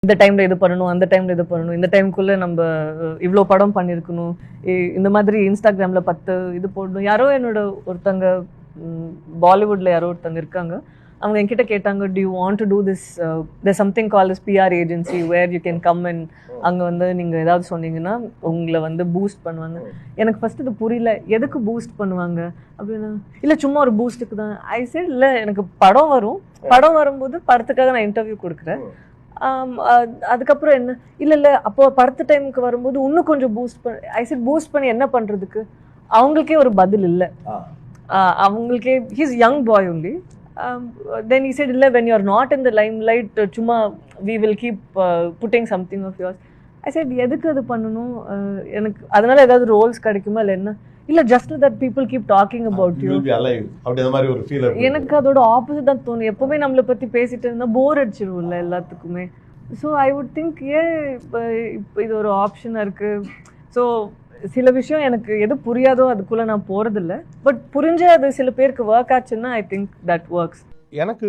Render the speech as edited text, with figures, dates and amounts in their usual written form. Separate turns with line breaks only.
இந்த டைம்ல இது பண்ணணும், அந்த டைம்ல இது பண்ணணும், இந்த டைமுக்குள்ள நம்ம இவ்வளோ படம் பண்ணியிருக்கணும், இந்த மாதிரி இன்ஸ்டாகிராம்ல 10 இது போடணும். யாரோ என்னோட ஒருத்தங்க பாலிவுட்ல யாரோ ஒருத்தங்க இருக்காங்க, அவங்க என்கிட்ட கேட்டாங்க, do you want to do this, there something call this PR agency where you can come and அங்கே வந்து நீங்கள் ஏதாவது சொன்னீங்கன்னா உங்களை வந்து பூஸ்ட் பண்ணுவாங்க. எனக்கு ஃபர்ஸ்ட் இது புரியல, எதுக்கு பூஸ்ட் பண்ணுவாங்க அப்படின்னா, இல்லை சும்மா ஒரு பூஸ்ட்டுக்கு தான். ஐ சைட் இல்லை, எனக்கு படம் வரும், படம் வரும்போது படத்துக்காக நான் இன்டர்வியூ கொடுக்குறேன். அதுக்கப்புறம் என்ன, இல்லை அப்போ படத்து டைமுக்கு வரும்போது இன்னும் கொஞ்சம் பூஸ்ட் பண்ண. ஐ சைட் பூஸ்ட் பண்ணி என்ன பண்ணுறதுக்கு? அவங்களுக்கே ஒரு பதில் இல்லை. அவங்களுக்கே he's young boy only. Then he said, "Illa, when you are not in the limelight, chuma we will keep putting something of yours." I said, எதுக்கு அது பண்ணணும்? எனக்கு அதனால ஏதாவது ரோல்ஸ் கிடைக்குமா இல்லை என்ன? இல்லை just that people keep talking about you. எனக்கு அதோட ஆப்போசிட் தான் தோணும். எப்பவுமே நம்மளை பற்றி பேசிட்டு இருந்தால் போர் அடிச்சிருவோம்ல எல்லாத்துக்குமே. ஸோ ஐ வுட் திங்க் இப்போ இது ஒரு ஆப்ஷனாக இருக்குது. ஸோ சில விஷயம் எனக்கு எது புரியாதோ அதுக்குள்ளே நான் போகிறதில்ல. பட் புரிஞ்சு அது சில பேருக்கு ஒர்க் ஆச்சுன்னா ஐ திங்க் தட் ஒர்க்ஸ்.
எனக்கு